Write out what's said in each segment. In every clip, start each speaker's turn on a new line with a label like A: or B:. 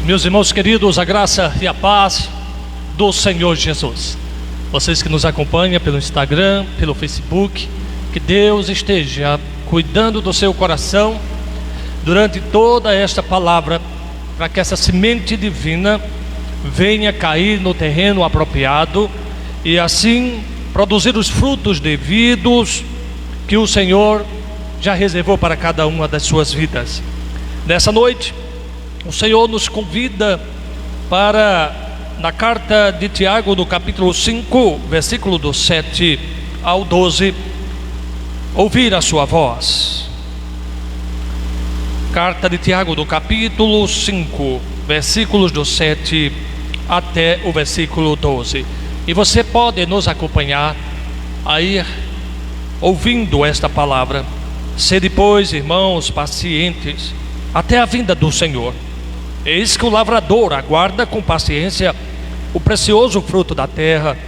A: Meus irmãos queridos, a graça e a paz do Senhor Jesus. Vocês que nos acompanham pelo Instagram, pelo Facebook, que Deus esteja cuidando do seu coração durante toda esta palavra, para que essa semente divina venha cair no terreno apropriado e assim produzir os frutos devidos que o Senhor já reservou para cada uma das suas vidas. Nessa noite, o Senhor nos convida para, na carta de Tiago, no capítulo 5, versículo do 7 ao 12, ouvir a sua voz. Carta de Tiago, do capítulo 5, versículos do 7 até o versículo 12. E você pode nos acompanhar aí, ouvindo esta palavra. Sede, pois, irmãos, pacientes até a vinda do Senhor. Eis que o lavrador aguarda com paciência o precioso fruto da terra,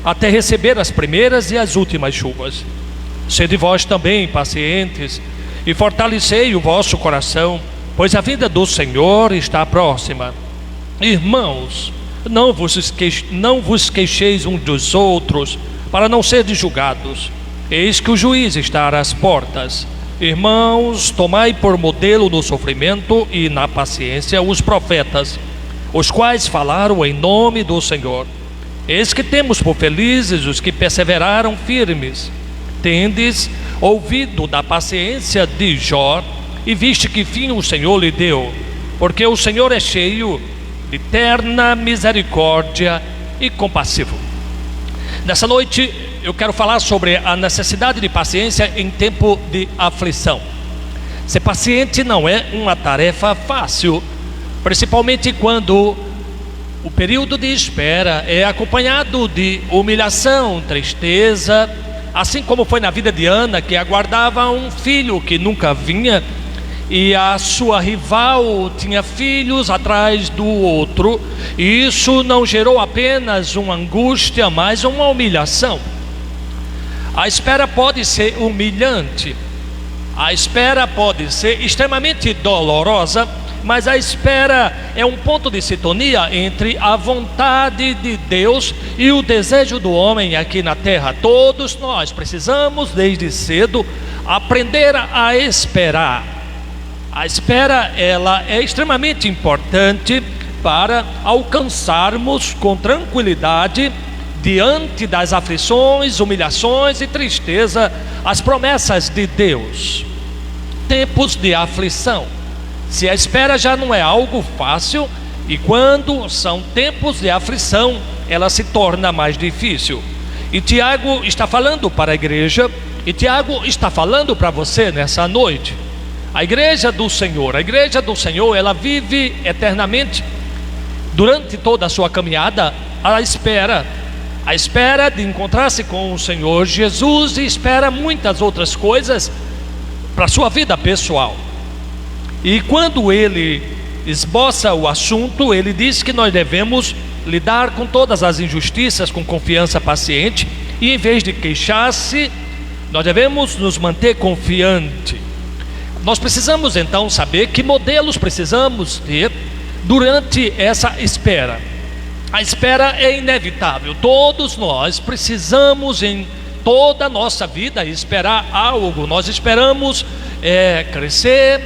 A: até receber as primeiras e as últimas chuvas. Sede vós também pacientes, e fortalecei o vosso coração, pois a vinda do Senhor está próxima. Irmãos, não vos queixeis uns dos outros, para não serdes julgados. Eis que o juiz está às portas. Irmãos, tomai por modelo no sofrimento e na paciência os profetas, os quais falaram em nome do Senhor. Eis que temos por felizes os que perseveraram firmes. Tendes ouvido da paciência de Jó, e viste que fim o Senhor lhe deu, porque o Senhor é cheio de terna misericórdia e compassivo. Nessa noite eu quero falar sobre a necessidade de paciência em tempo de aflição. Ser paciente não é uma tarefa fácil, principalmente quando o período de espera é acompanhado de humilhação, tristeza, assim como foi na vida de Ana, que aguardava um filho que nunca vinha, e a sua rival tinha filhos atrás do outro, e isso não gerou apenas uma angústia, mas uma humilhação. A espera pode ser humilhante, a espera pode ser extremamente dolorosa, mas a espera é um ponto de sintonia entre a vontade de Deus e o desejo do homem aqui na terra. Todos nós precisamos desde cedo aprender a esperar. A espera, ela é extremamente importante para alcançarmos com tranquilidade, diante das aflições, humilhações e tristeza, as promessas de Deus. Tempos de aflição. Se a espera já não é algo fácil, e quando são tempos de aflição, ela se torna mais difícil. E Tiago está falando para a igreja, e Tiago está falando para você nessa noite. A igreja do Senhor, ela vive eternamente, durante toda a sua caminhada, à espera de encontrar-se com o Senhor Jesus, e espera muitas outras coisas para a sua vida pessoal. E quando ele esboça o assunto, ele diz que nós devemos lidar com todas as injustiças com confiança paciente, e em vez de queixar-se, nós devemos nos manter confiante. Nós precisamos então saber que modelos precisamos ter durante essa espera. A espera é inevitável. Todos nós precisamos em toda a nossa vida esperar algo. Nós esperamos crescer.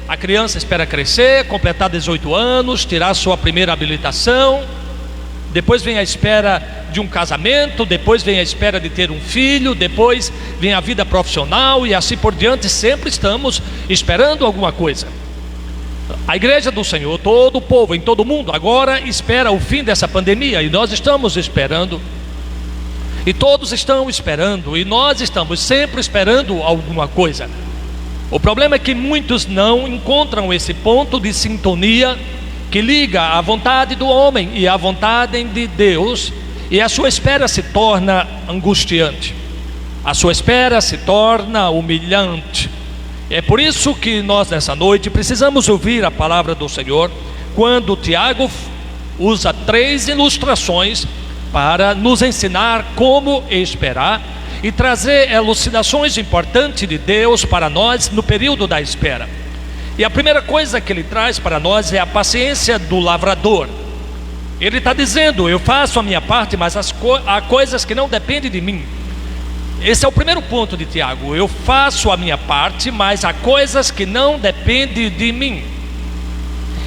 A: A criança espera crescer, completar 18 anos, tirar sua primeira habilitação. Depois vem a espera de um casamento, depois vem a espera de ter um filho, depois vem a vida profissional e assim por diante. Sempre estamos esperando alguma coisa. A igreja do Senhor, todo o povo em todo o mundo agora espera o fim dessa pandemia, e nós estamos esperando, e todos estão esperando, e nós estamos sempre esperando alguma coisa. O problema é que muitos não encontram esse ponto de sintonia que liga a vontade do homem e a vontade de Deus, e a sua espera se torna angustiante, a sua espera se torna humilhante. É por isso que nós nessa noite precisamos ouvir a palavra do Senhor, quando Tiago usa 3 ilustrações para nos ensinar como esperar e trazer elucidações importantes de Deus para nós no período da espera. E a primeira coisa que ele traz para nós é a paciência do lavrador. Ele está dizendo: eu faço a minha parte, mas há coisas que não dependem de mim. Esse é o primeiro ponto de Tiago: eu faço a minha parte, mas há coisas que não dependem de mim.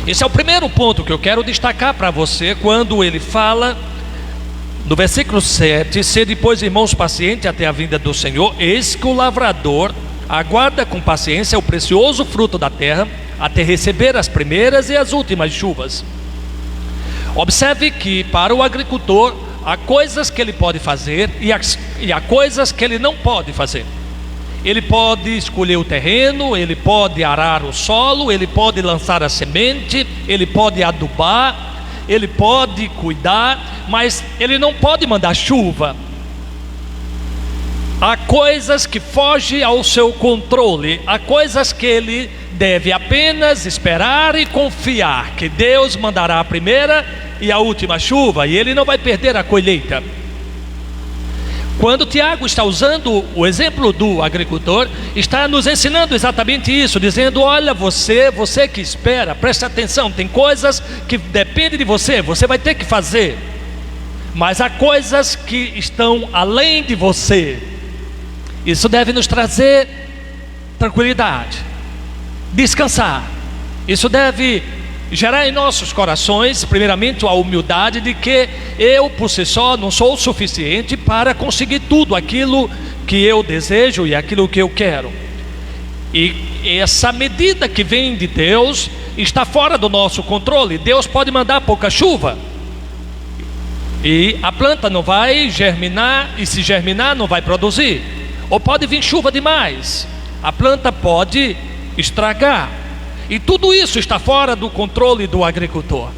A: Esse é o primeiro ponto que eu quero destacar para você, quando ele fala no versículo 7: sede, pois, irmãos, pacientes até a vinda do Senhor. Eis que o lavrador aguarda com paciência o precioso fruto da terra, até receber as primeiras e as últimas chuvas. Observe que para o agricultor há coisas que ele pode fazer e há coisas que ele não pode fazer. Ele pode escolher o terreno, ele pode arar o solo, ele pode lançar a semente, ele pode adubar, ele pode cuidar, mas ele não pode mandar chuva. Há coisas que fogem ao seu controle, há coisas que ele deve apenas esperar e confiar que Deus mandará a primeira e a última chuva, e ele não vai perder a colheita. Quando Tiago está usando o exemplo do agricultor, está nos ensinando exatamente isso, dizendo: olha, você que espera, preste atenção, tem coisas que dependem de você, você vai ter que fazer, mas há coisas que estão além de você. Isso deve nos trazer tranquilidade, descansar. Isso deve gerar em nossos corações, primeiramente, a humildade de que eu por si só não sou o suficiente para conseguir tudo aquilo que eu desejo e aquilo que eu quero. E essa medida que vem de Deus está fora do nosso controle. Deus pode mandar pouca chuva e a planta não vai germinar, e se germinar não vai produzir. Ou pode vir chuva demais, a planta pode estragar. E tudo isso está fora do controle do agricultor.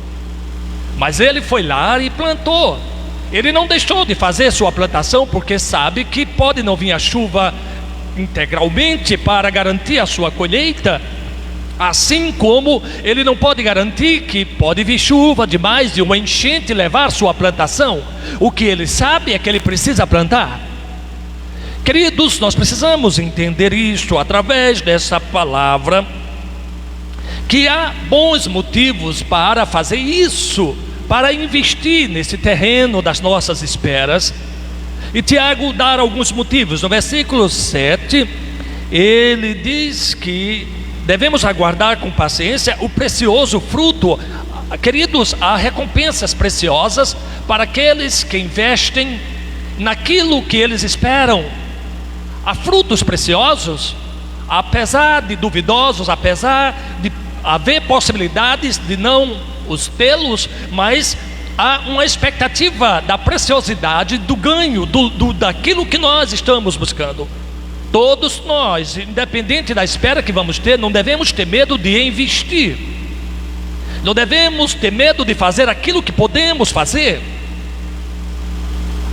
A: Mas ele foi lá e plantou. Ele não deixou de fazer sua plantação, porque sabe que pode não vir a chuva integralmente para garantir a sua colheita. Assim como ele não pode garantir que pode vir chuva demais e uma enchente levar sua plantação. O que ele sabe é que ele precisa plantar. Queridos, nós precisamos entender isto através dessa palavra, que há bons motivos para fazer isso, para investir nesse terreno das nossas esperas. E Tiago dá alguns motivos. No versículo 7, ele diz que devemos aguardar com paciência o precioso fruto. Queridos, há recompensas preciosas para aqueles que investem naquilo que eles esperam. Há frutos preciosos, apesar de duvidosos, apesar de haver possibilidades de não os tê-los, mas há uma expectativa da preciosidade, do ganho, daquilo que nós estamos buscando. Todos nós, independente da espera que vamos ter, não devemos ter medo de investir, não devemos ter medo de fazer aquilo que podemos fazer.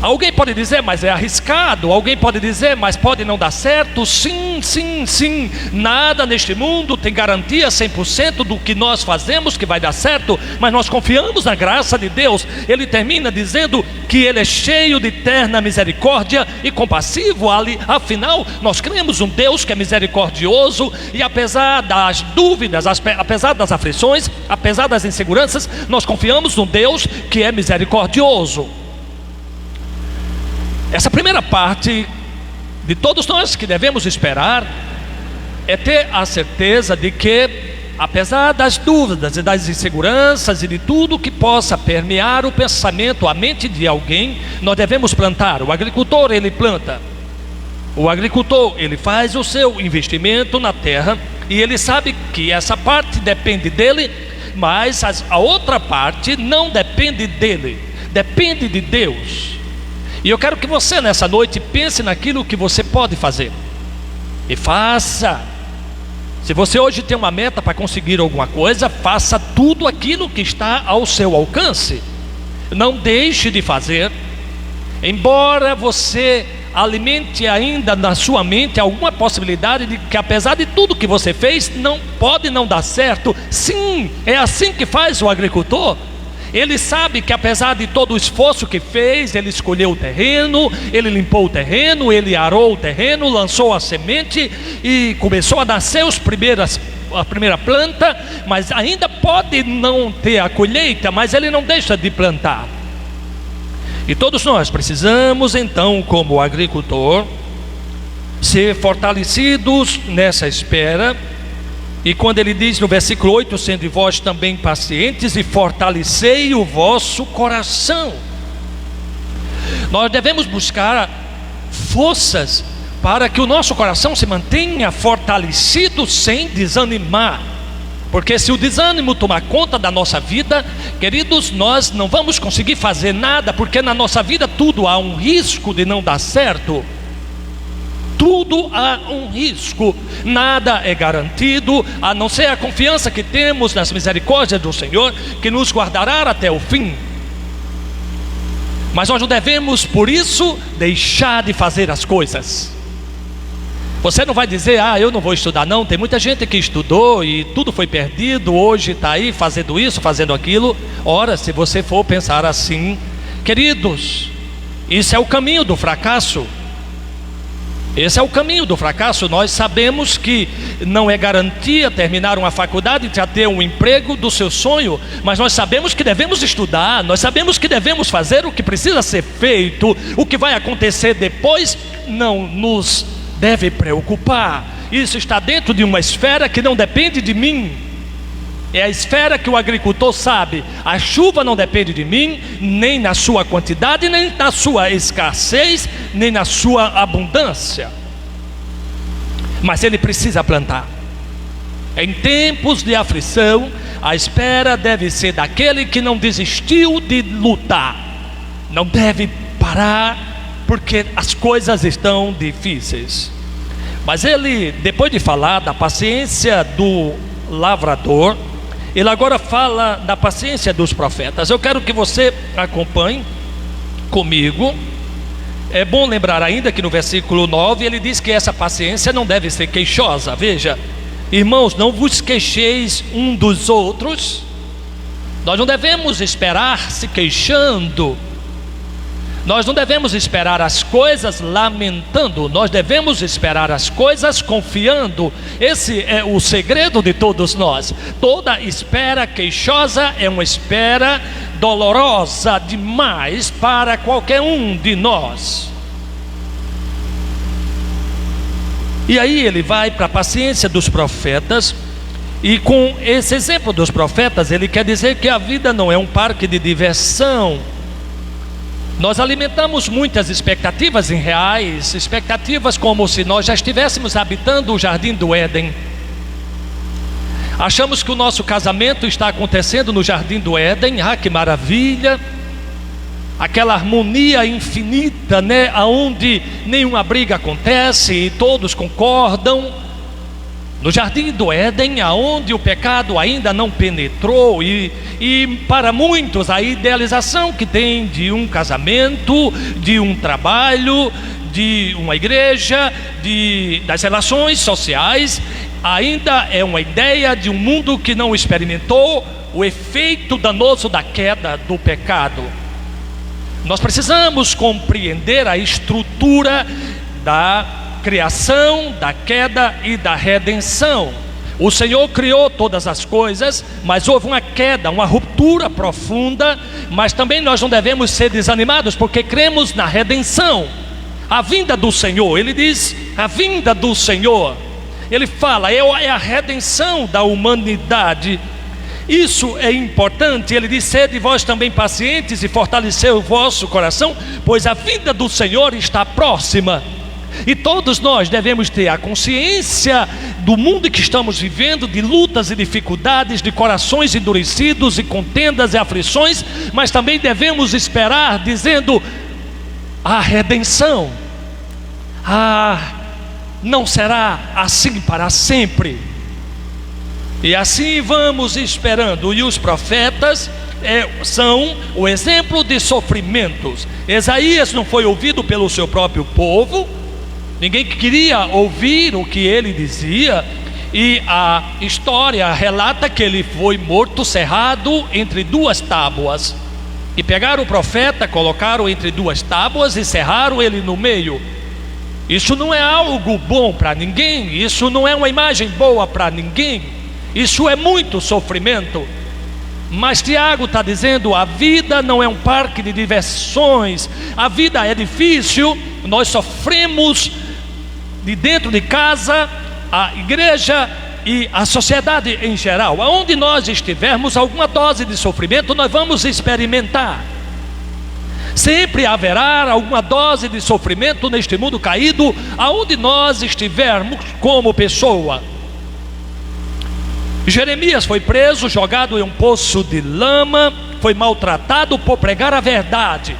A: Alguém pode dizer, mas é arriscado. Alguém pode dizer, mas pode não dar certo. Sim, sim, sim. Nada neste mundo tem garantia 100% do que nós fazemos que vai dar certo, mas nós confiamos na graça de Deus. Ele termina dizendo que Ele é cheio de eterna misericórdia e compassivo. Afinal, nós cremos um Deus que é misericordioso, e apesar das dúvidas, apesar das aflições, apesar das inseguranças, nós confiamos num Deus que é misericordioso. Essa primeira parte de todos nós que devemos esperar é ter a certeza de que, apesar das dúvidas e das inseguranças e de tudo que possa permear o pensamento, a mente de alguém, nós devemos plantar. O agricultor, ele planta. O agricultor, ele faz o seu investimento na terra, e ele sabe que essa parte depende dele, mas a outra parte não depende dele, depende de Deus. E eu quero que você nessa noite pense naquilo que você pode fazer e faça. Se você hoje tem uma meta para conseguir alguma coisa, faça tudo aquilo que está ao seu alcance. Não deixe de fazer. Embora você alimente ainda na sua mente alguma possibilidade de que, apesar de tudo que você fez, não pode não dar certo. Sim, é assim que faz o agricultor. Ele sabe que apesar de todo o esforço que fez, ele escolheu o terreno, ele limpou o terreno, ele arou o terreno, lançou a semente e começou a nascer a primeira planta, mas ainda pode não ter a colheita, mas ele não deixa de plantar. E todos nós precisamos então, como agricultor, ser fortalecidos nessa espera. E quando ele diz no versículo 8, sendo vós também pacientes e fortalecei o vosso coração, nós devemos buscar forças para que o nosso coração se mantenha fortalecido sem desanimar, porque se o desânimo tomar conta da nossa vida, queridos, nós não vamos conseguir fazer nada, porque na nossa vida tudo há um risco de não dar certo. Tudo há um risco, nada é garantido, a não ser a confiança que temos nas misericórdias do Senhor, que nos guardará até o fim. Mas nós não devemos, por isso, deixar de fazer as coisas. Você não vai dizer, eu não vou estudar não. Tem muita gente que estudou e tudo foi perdido, hoje está aí fazendo isso, fazendo aquilo. Ora, se você for pensar assim, queridos, isso é o caminho do fracasso. Esse é o caminho do fracasso. Nós sabemos que não é garantia terminar uma faculdade e já ter um emprego do seu sonho, mas nós sabemos que devemos estudar, nós sabemos que devemos fazer o que precisa ser feito. O que vai acontecer depois não nos deve preocupar. Isso está dentro de uma esfera que não depende de mim. É a esfera que o agricultor sabe, a chuva não depende de mim, nem na sua quantidade, nem na sua escassez, nem na sua abundância. Mas ele precisa plantar. Em tempos de aflição, a espera deve ser daquele que não desistiu de lutar. Não deve parar, porque as coisas estão difíceis. Mas ele, depois de falar da paciência do lavrador, ele agora fala da paciência dos profetas. Eu quero que você acompanhe comigo. É bom lembrar ainda que no versículo 9 ele diz que essa paciência não deve ser queixosa. Veja, irmãos, não vos queixeis um dos outros. Nós não devemos esperar se queixando. Nós não devemos esperar as coisas lamentando, nós devemos esperar as coisas confiando. Esse é o segredo de todos nós. Toda espera queixosa é uma espera dolorosa demais para qualquer um de nós. E aí ele vai para a paciência dos profetas, e com esse exemplo dos profetas, ele quer dizer que a vida não é um parque de diversão. Nós alimentamos muitas expectativas irreais, expectativas como se nós já estivéssemos habitando o jardim do Éden. Achamos que o nosso casamento está acontecendo no jardim do Éden. Que maravilha! Aquela harmonia infinita, onde nenhuma briga acontece e todos concordam. No jardim do Éden, aonde o pecado ainda não penetrou, e para muitos a idealização que tem de um casamento, de um trabalho, de uma igreja, das relações sociais, ainda é uma ideia de um mundo que não experimentou o efeito danoso da queda do pecado. Nós precisamos compreender a estrutura da criação, da queda e da redenção. O Senhor criou todas as coisas, mas houve uma queda, uma ruptura profunda. Mas também nós não devemos ser desanimados, porque cremos na redenção, a vinda do Senhor. Ele diz, a vinda do Senhor. Ele fala, é a redenção da humanidade. Isso é importante. Ele diz, sede vós também pacientes e fortalecei o vosso coração, pois a vinda do Senhor está próxima. E todos nós devemos ter a consciência do mundo em que estamos vivendo, de lutas e dificuldades, de corações endurecidos e contendas e aflições, mas também devemos esperar, dizendo, a redenção, não será assim para sempre. E assim vamos esperando. E os profetas são o exemplo de sofrimentos. Isaías não foi ouvido pelo seu próprio povo, ninguém queria ouvir o que ele dizia. e a história relata que ele foi morto, cerrado entre duas tábuas. E pegaram o profeta, colocaram entre duas tábuas e cerraram ele no meio. Isso não é algo bom para ninguém, isso não é uma imagem boa para ninguém, isso é muito sofrimento. Mas Tiago está dizendo: a vida não é um parque de diversões, a vida é difícil, nós sofremos de dentro de casa, a igreja e a sociedade em geral. Aonde nós estivermos, alguma dose de sofrimento nós vamos experimentar. Sempre haverá alguma dose de sofrimento neste mundo caído, aonde nós estivermos como pessoa. Jeremias foi preso, jogado em um poço de lama, foi maltratado por pregar a verdade.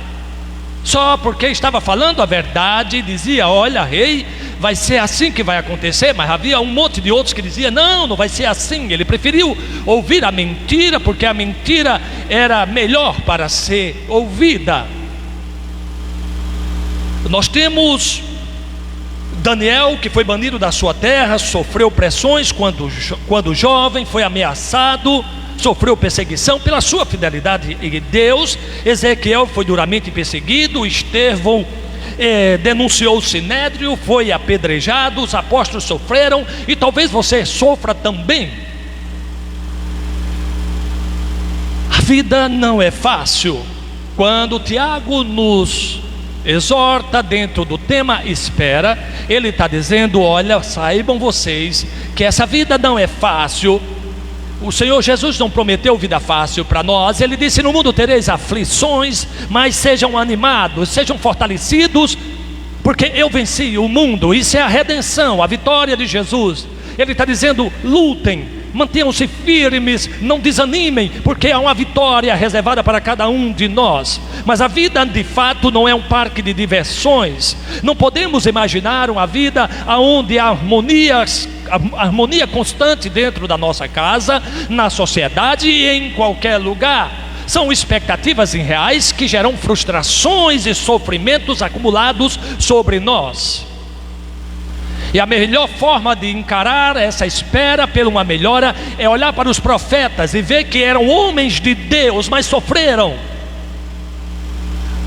A: Só porque estava falando a verdade, dizia: olha, rei, vai ser assim que vai acontecer. Mas havia um monte de outros que diziam: não, não vai ser assim. Ele preferiu ouvir a mentira, porque a mentira era melhor para ser ouvida. Nós temos Daniel, que foi banido da sua terra, sofreu pressões quando jovem, foi ameaçado, sofreu perseguição pela sua fidelidade em Deus. Ezequiel foi duramente perseguido, Estevão denunciou o sinédrio, foi apedrejado, os apóstolos sofreram, e talvez você sofra também. A vida não é fácil. Quando Tiago nos exorta dentro do tema espera, ele está dizendo: olha, saibam vocês que essa vida não é fácil. O Senhor Jesus não prometeu vida fácil para nós. Ele disse: no mundo tereis aflições, mas sejam animados, sejam fortalecidos, porque eu venci o mundo. Isso é a redenção, a vitória de Jesus. Ele está dizendo: lutem, mantenham-se firmes, não desanimem, porque há uma vitória reservada para cada um de nós. Mas a vida de fato não é um parque de diversões. Não podemos imaginar uma vida onde há harmonia constante dentro da nossa casa, na sociedade e em qualquer lugar. São expectativas irreais que geram frustrações e sofrimentos acumulados sobre nós. E a melhor forma de encarar essa espera por uma melhora é olhar para os profetas e ver que eram homens de Deus, mas sofreram.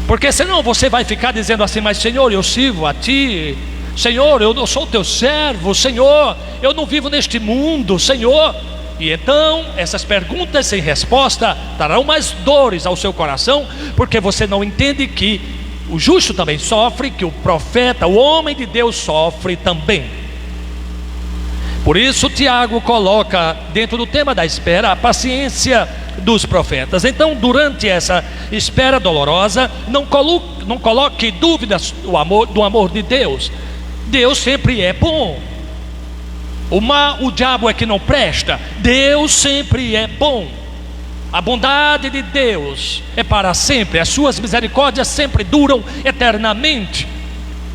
A: Porque senão você vai ficar dizendo assim: mas Senhor, eu sirvo a Ti, Senhor, eu não sou Teu servo, Senhor, eu não vivo neste mundo, Senhor. E então essas perguntas sem resposta trarão mais dores ao seu coração, porque você não entende que o justo também sofre, que o profeta, o homem de Deus sofre também. Por isso Tiago coloca dentro do tema da espera a paciência dos profetas. Então, durante essa espera dolorosa, não coloque dúvidas do amor de Deus. Deus sempre é bom. O diabo é que não presta. Deus sempre é bom. A bondade de Deus é para sempre, as suas misericórdias sempre duram eternamente.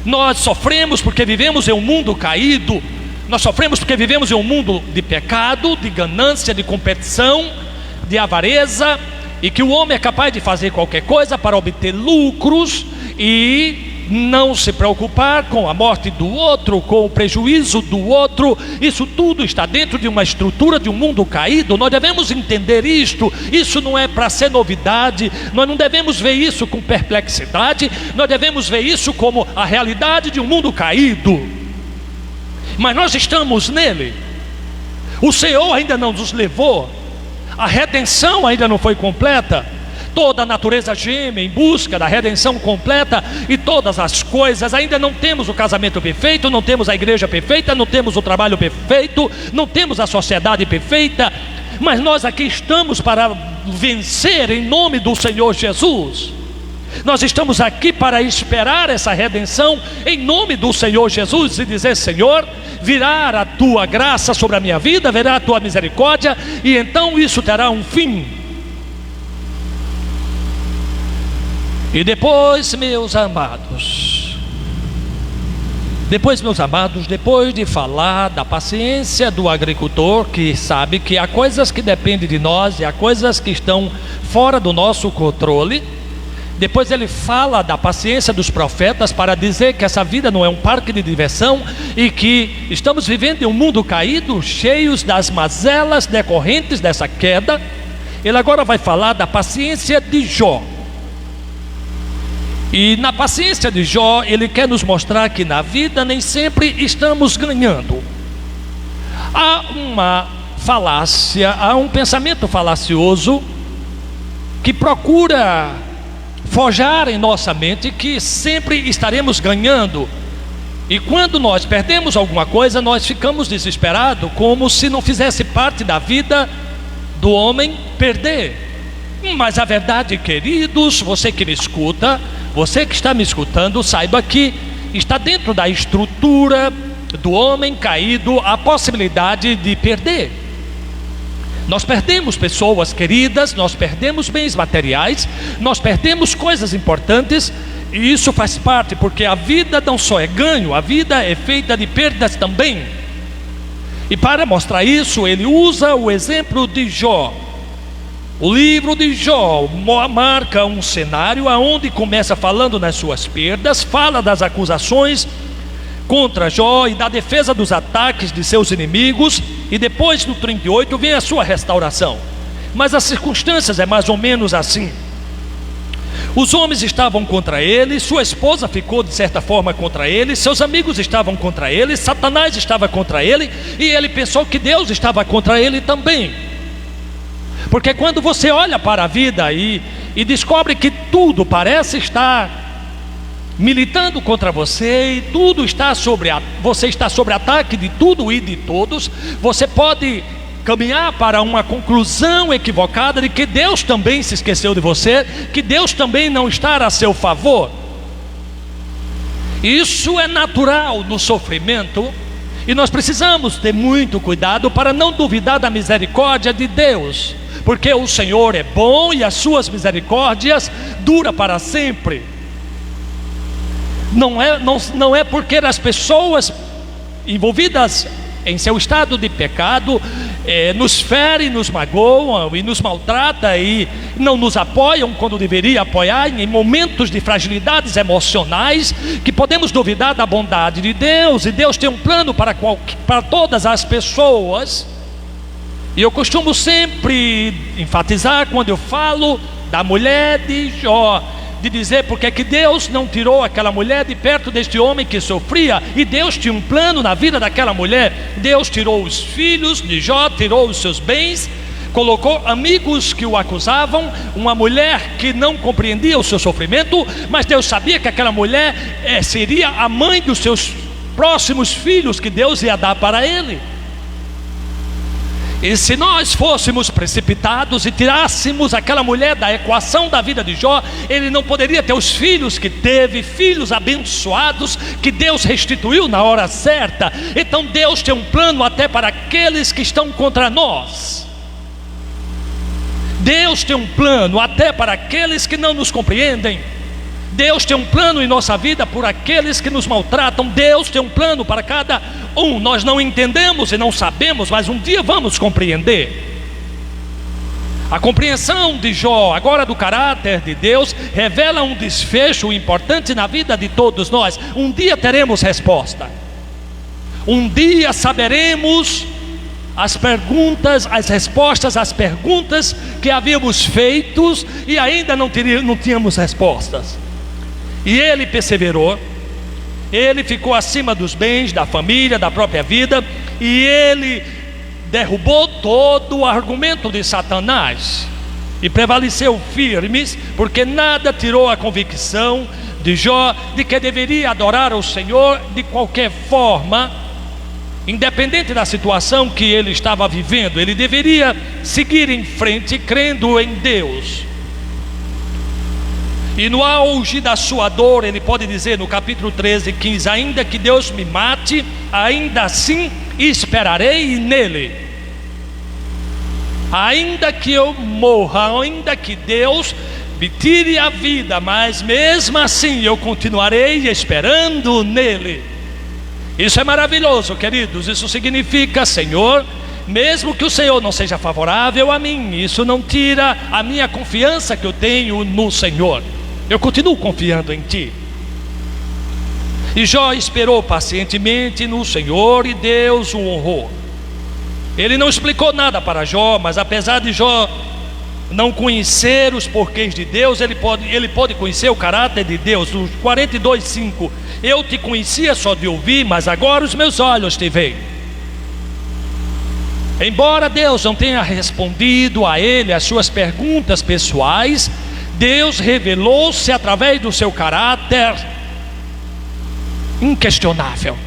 A: Nós sofremos porque vivemos em um mundo caído, nós sofremos porque vivemos em um mundo de pecado, de ganância, de competição, de avareza, e que o homem é capaz de fazer qualquer coisa para obter lucros e não se preocupar com a morte do outro, com o prejuízo do outro. Isso tudo está dentro de uma estrutura de um mundo caído. Nós devemos entender isto. Isso não é para ser novidade. Nós não devemos ver isso com perplexidade. Nós devemos ver isso como a realidade de um mundo caído. Mas nós estamos nele. O Senhor ainda não nos levou. A redenção ainda não foi completa. Toda a natureza geme em busca da redenção completa, e todas as coisas. Ainda não temos o casamento perfeito, não temos a igreja perfeita, não temos o trabalho perfeito, não temos a sociedade perfeita. Mas nós aqui estamos para vencer em nome do Senhor Jesus. Nós estamos aqui para esperar essa redenção em nome do Senhor Jesus e dizer: Senhor, virá a Tua graça sobre a minha vida, virá a Tua misericórdia, e então isso terá um fim. E depois, meus amados, depois de falar da paciência do agricultor, que sabe que há coisas que dependem de nós e há coisas que estão fora do nosso controle, Depois ele fala da paciência dos profetas para dizer que essa vida não é um parque de diversão e que estamos vivendo em um mundo caído, cheios das mazelas decorrentes dessa queda. Ele agora vai falar da paciência de Jó. E na paciência de Jó, ele quer nos mostrar que na vida nem sempre estamos ganhando. Há uma falácia, há um pensamento falacioso que procura forjar em nossa mente que sempre estaremos ganhando. E quando nós perdemos alguma coisa, nós ficamos desesperados, como se não fizesse parte da vida do homem perder. Mas a verdade, queridos, você que me escuta, você que está me escutando, saiba que está dentro da estrutura do homem caído a possibilidade de perder. Nós perdemos pessoas queridas, nós perdemos bens materiais, nós perdemos coisas importantes, e isso faz parte, porque a vida não só é ganho, a vida é feita de perdas também. E para mostrar isso, ele usa o exemplo de Jó. O livro de Jó marca um cenário onde começa falando nas suas perdas, fala das acusações contra Jó e da defesa dos ataques de seus inimigos, e depois no 38 vem a sua restauração. Mas as circunstâncias é mais ou menos assim: os homens estavam contra ele, sua esposa ficou de certa forma contra ele, seus amigos estavam contra ele, Satanás estava contra ele, e ele pensou que Deus estava contra ele também. Porque quando você olha para a vida e descobre que tudo parece estar militando contra você, e tudo está você está sob ataque de tudo e de todos, você pode caminhar para uma conclusão equivocada de que Deus também se esqueceu de você, que Deus também não está a seu favor. Isso é natural no sofrimento, e nós precisamos ter muito cuidado para não duvidar da misericórdia de Deus, porque o Senhor é bom e as suas misericórdias duram para sempre. Não é porque as pessoas envolvidas em seu estado de pecado nos ferem, nos magoam e nos maltratam e não nos apoiam quando deveria apoiar, em momentos de fragilidades emocionais, que podemos duvidar da bondade de Deus. E Deus tem um plano para todas as pessoas. E eu costumo sempre enfatizar, quando eu falo da mulher de Jó, de dizer porque que Deus não tirou aquela mulher de perto deste homem que sofria. E Deus tinha um plano na vida daquela mulher. Deus tirou os filhos de Jó, tirou os seus bens, colocou amigos que o acusavam, uma mulher que não compreendia o seu sofrimento, mas Deus sabia que aquela mulher seria a mãe dos seus próximos filhos que Deus ia dar para ele. E se nós fôssemos precipitados e tirássemos aquela mulher da equação da vida de Jó, ele não poderia ter os filhos que teve, filhos abençoados que Deus restituiu na hora certa. Então Deus tem um plano até para aqueles que estão contra nós. Deus tem um plano até para aqueles que não nos compreendem. Deus tem um plano em nossa vida por aqueles que nos maltratam. Deus tem um plano para cada um. Nós não entendemos e não sabemos, mas um dia vamos compreender. A compreensão de Jó, agora do caráter de Deus, revela um desfecho importante na vida de todos nós. Um dia teremos resposta. Um dia saberemos as perguntas, as respostas às perguntas que havíamos feito e ainda não tínhamos respostas. E ele perseverou, ele ficou acima dos bens, da família, da própria vida, e ele derrubou todo o argumento de Satanás e prevaleceu firmes, porque nada tirou a convicção de Jó de que deveria adorar o Senhor de qualquer forma, independente da situação que ele estava vivendo. Ele deveria seguir em frente crendo em Deus. E no auge da sua dor, ele pode dizer no capítulo 13, 15: ainda que Deus me mate, ainda assim esperarei nele. Ainda que eu morra, ainda que Deus me tire a vida, mas mesmo assim eu continuarei esperando nele. Isso é maravilhoso, queridos. Isso significa, Senhor, mesmo que o Senhor não seja favorável a mim, isso não tira a minha confiança que eu tenho no Senhor. eu continuo confiando em ti. E Jó esperou pacientemente no Senhor e Deus o honrou. Ele não explicou nada para Jó, mas apesar de Jó não conhecer os porquês de Deus, ele pode conhecer o caráter de Deus. No 42:5, eu te conhecia só de ouvir, mas agora os meus olhos te veem. Embora Deus não tenha respondido a ele as suas perguntas pessoais, Deus revelou-se através do seu caráter inquestionável,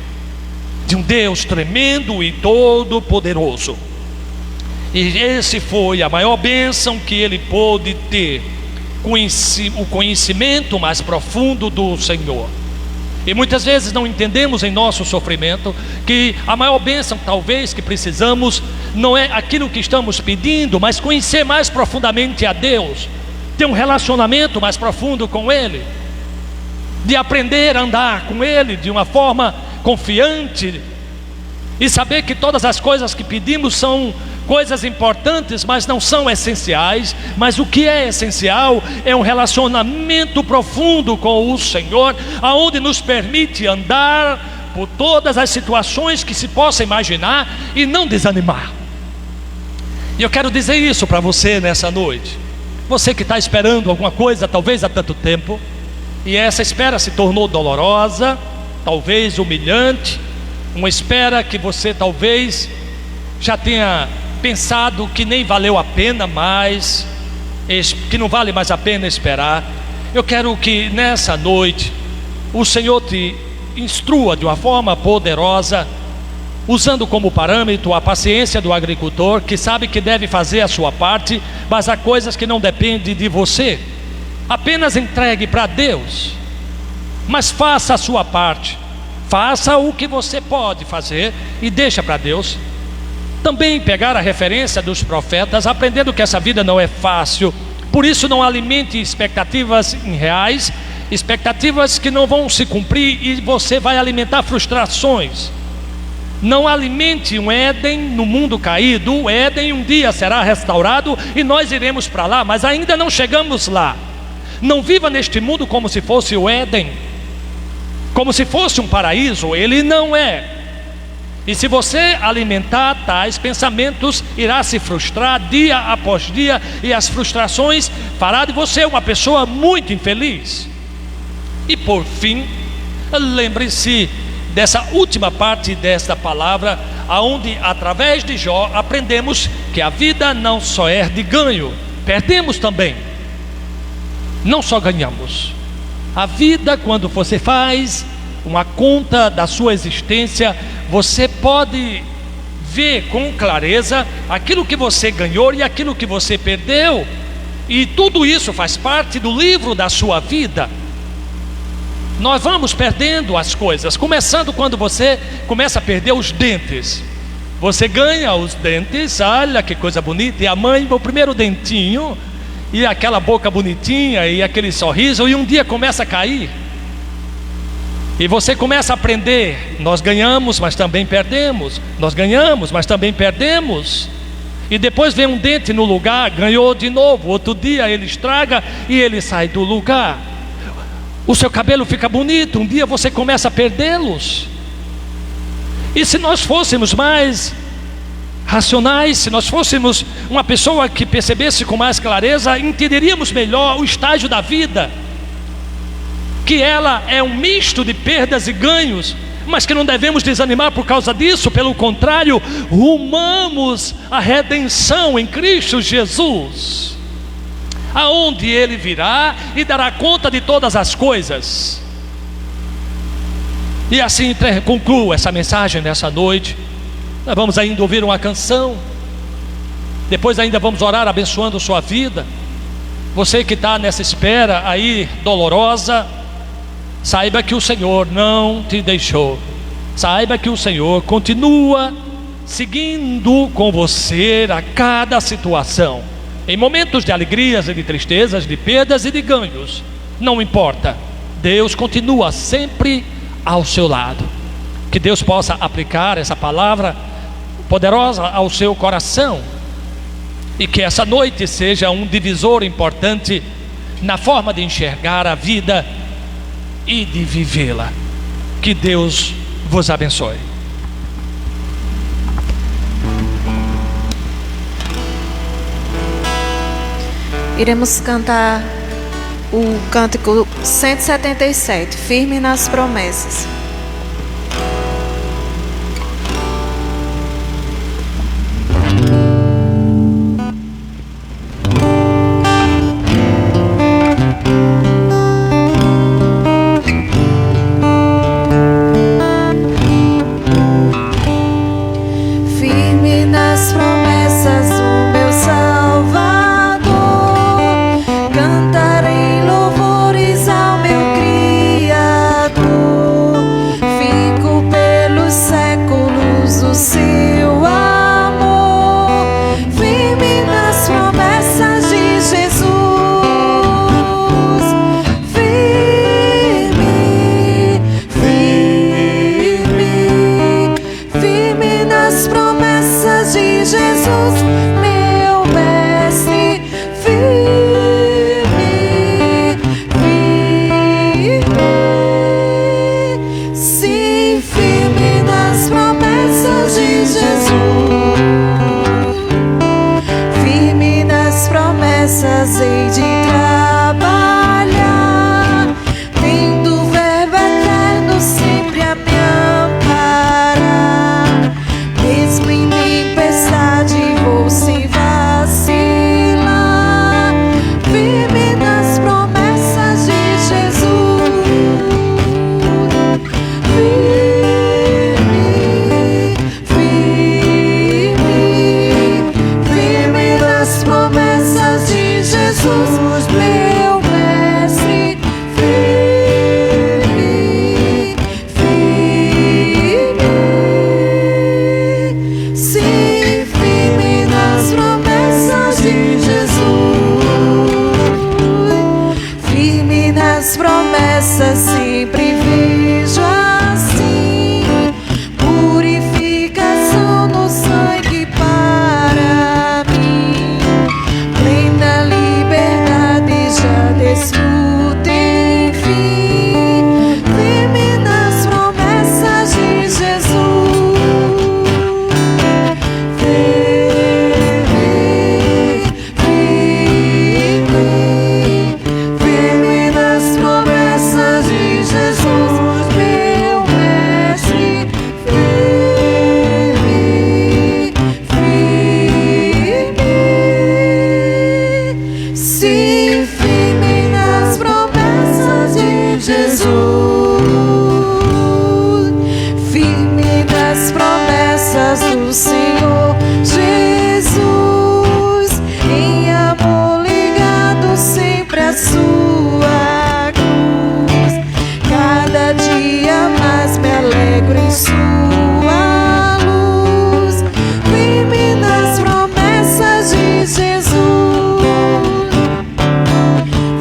A: de um Deus tremendo e todo-poderoso. E esse foi a maior bênção que ele pôde ter, o conhecimento mais profundo do Senhor. E muitas vezes não entendemos em nosso sofrimento que a maior bênção talvez que precisamos não é aquilo que estamos pedindo, mas conhecer mais profundamente a Deus, ter um relacionamento mais profundo com Ele, de aprender a andar com Ele de uma forma confiante e saber que todas as coisas que pedimos são coisas importantes, mas não são essenciais. Mas o que é essencial é um relacionamento profundo com o Senhor, aonde nos permite andar por todas as situações que se possa imaginar e não desanimar. E eu quero dizer isso para você nessa noite, você que está esperando alguma coisa talvez há tanto tempo, e essa espera se tornou dolorosa, talvez humilhante, uma espera que você talvez já tenha pensado que nem valeu a pena mais, que não vale mais a pena esperar. Eu quero que nessa noite o Senhor te instrua de uma forma poderosa, usando como parâmetro a paciência do agricultor, que sabe que deve fazer a sua parte, mas há coisas que não dependem de você. Apenas entregue para Deus, mas faça a sua parte, faça o que você pode fazer e deixa para Deus. Também pegar a referência dos profetas, aprendendo que essa vida não é fácil. Por isso não alimente expectativas irreais, expectativas que não vão se cumprir, e você vai alimentar frustrações. Não alimente um Éden no mundo caído. O Éden um dia será restaurado e nós iremos para lá, mas ainda não chegamos lá. Não viva neste mundo como se fosse o Éden, como se fosse um paraíso. Ele não é. E se você alimentar tais pensamentos, irá se frustrar dia após dia, e as frustrações fará de você uma pessoa muito infeliz. E por fim, lembre-se dessa última parte desta palavra, aonde através de Jó aprendemos que a vida não só é de ganho, perdemos também. Não só ganhamos. A vida, quando você faz uma conta da sua existência, você pode ver com clareza aquilo que você ganhou e aquilo que você perdeu, e tudo isso faz parte do livro da sua vida. Nós vamos perdendo as coisas, começando quando você começa a perder os dentes. Você ganha os dentes, olha que coisa bonita, e a mãe, o primeiro dentinho, e aquela boca bonitinha, e aquele sorriso, e um dia começa a cair. E você começa a aprender, nós ganhamos, mas também perdemos. Nós ganhamos, mas também perdemos. E depois vem um dente no lugar, ganhou de novo. Outro dia ele estraga e ele sai do lugar. O seu cabelo fica bonito, um dia você começa a perdê-los. E se nós fôssemos mais racionais, se nós fôssemos uma pessoa que percebesse com mais clareza, entenderíamos melhor o estágio da vida, que ela é um misto de perdas e ganhos, mas que não devemos desanimar por causa disso. Pelo contrário, rumamos a redenção em Cristo Jesus, aonde Ele virá e dará conta de todas as coisas. E assim concluo essa mensagem nessa noite. Nós vamos ainda ouvir uma canção, depois ainda vamos orar abençoando sua vida. Você que está nessa espera aí dolorosa, saiba que o Senhor não te deixou. Saiba que o Senhor continua seguindo com você a cada situação, em momentos de alegrias e de tristezas, de perdas e de ganhos. Não importa, Deus continua sempre ao seu lado. Que Deus possa aplicar essa palavra poderosa ao seu coração, e que essa noite seja um divisor importante na forma de enxergar a vida e de vivê-la. Que Deus vos abençoe.
B: Iremos cantar o cântico 177, Firme nas Promessas.
C: Firme nas promessas do meu Salvador, cantarei louvores ao meu Criador. Fico pelos séculos o seu amor, firme nas promessas de Jesus. Firme, firme, firme nas promessas de Jesus, meu mestre. Firme, firme, sim, firme nas promessas de Jesus. Firme nas promessas hei de trabalhar, tendo o verbo eterno sempre a me amparar. Mesmo em tempestade vou sem vacilar, firme nas promessas de Jesus. Firme, firme, firme nas promessas de Jesus, meu mestre. Firme, firme, sim, firme nas promessas de Jesus. Firme nas promessas sempre vejo assim, purificação no sangue para mim. Plena liberdade já desfruto enfim, firme nas promessas de Jesus. Firme, firme, firme nas promessas de Jesus, meu mestre. Firme, firme, sim, firme nas promessas de Jesus. Firme nas promessas do Senhor Jesus, em amor ligado sempre à sua cruz. Cada dia mais me alegro em sua luz. Firme nas promessas de Jesus.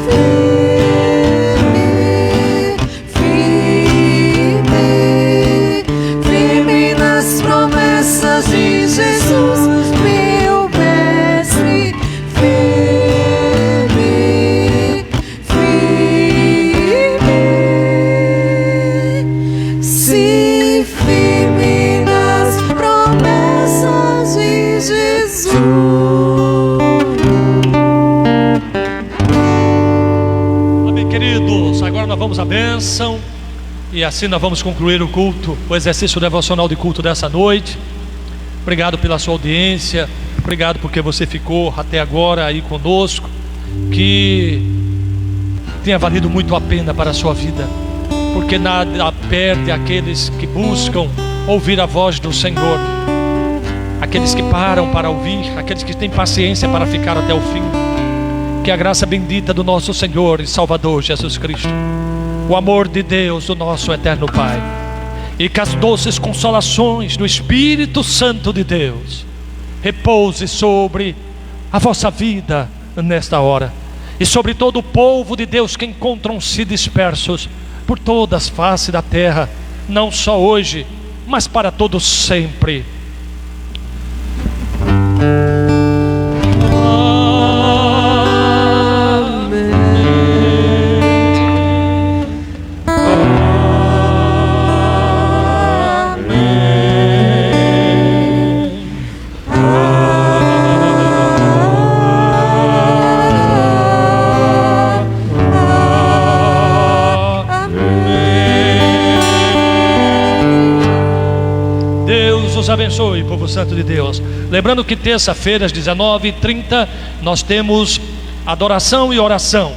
C: Firme, firme, firme nas promessas de Jesus, meu mestre. Firme, firme, sim, firme nas promessas de Jesus.
A: Amém, queridos. Agora nós vamos à bênção. E assim nós vamos concluir o culto, o exercício devocional de culto dessa noite. Obrigado pela sua audiência. Obrigado porque você ficou até agora aí conosco. Que tenha valido muito a pena para a sua vida, porque nada perde aqueles que buscam ouvir a voz do Senhor, aqueles que param para ouvir, aqueles que têm paciência para ficar até o fim. Que a graça bendita do nosso Senhor e Salvador Jesus Cristo, o amor de Deus, o nosso eterno Pai, e que as doces consolações do Espírito Santo de Deus repouse sobre a vossa vida nesta hora, e sobre todo o povo de Deus que encontram-se dispersos por todas as faces da terra, não só hoje, mas para todos sempre. Amém. abençoe, povo santo de Deus. Lembrando que terça-feira, às 19h30, nós temos adoração e oração.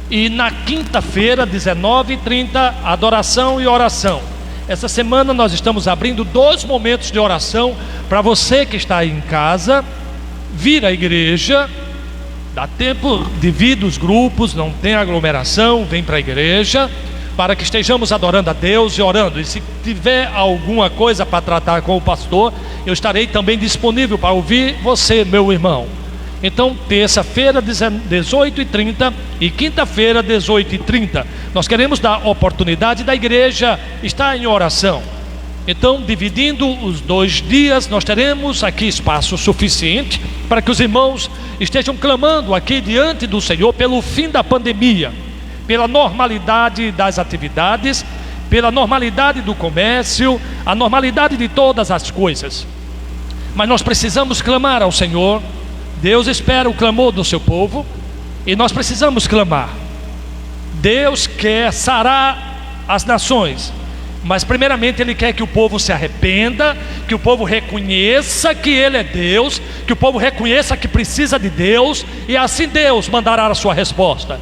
A: E na quinta-feira, 19h30, adoração e oração. Essa semana nós estamos abrindo 2 momentos de oração para você que está aí em casa, vir à igreja. Dá tempo, divida os grupos, não tem aglomeração, vem para a igreja, para que estejamos adorando a Deus e orando. E se tiver alguma coisa para tratar com o pastor, eu estarei também disponível para ouvir você, meu irmão. Então, terça-feira, 18h30 e quinta-feira, 18h30, nós queremos dar oportunidade da igreja estar em oração. Então, dividindo os 2 dias, nós teremos aqui espaço suficiente para que os irmãos estejam clamando aqui diante do Senhor pelo fim da pandemia, pela normalidade das atividades, pela normalidade do comércio, a normalidade de todas as coisas. Mas nós precisamos clamar ao Senhor. Deus espera o clamor do seu povo e nós precisamos clamar. Deus quer sarar as nações, mas primeiramente Ele quer que o povo se arrependa, que o povo reconheça que Ele é Deus, que o povo reconheça que precisa de Deus, e assim Deus mandará a sua resposta.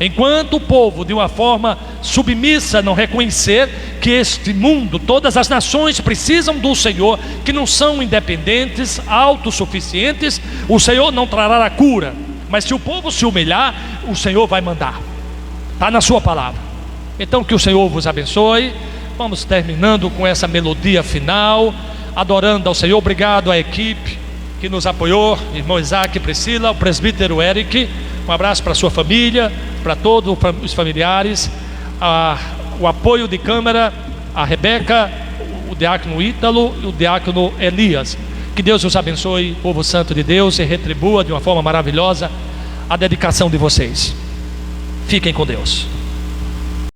A: Enquanto o povo, de uma forma submissa, não reconhecer que este mundo, todas as nações precisam do Senhor, que não são independentes, autossuficientes, o Senhor não trará a cura. Mas se o povo se humilhar, o Senhor vai mandar. Está na sua palavra. Então que o Senhor vos abençoe. Vamos terminando com essa melodia final, adorando ao Senhor. Obrigado à equipe que nos apoiou, irmão Isaac, Priscila, o presbítero Eric. Um abraço para a sua família, para todos os familiares, o apoio de câmera, a Rebeca, o diácono Ítalo e o diácono Elias. Que Deus os abençoe, povo santo de Deus, e retribua de uma forma maravilhosa a dedicação de vocês. Fiquem com Deus.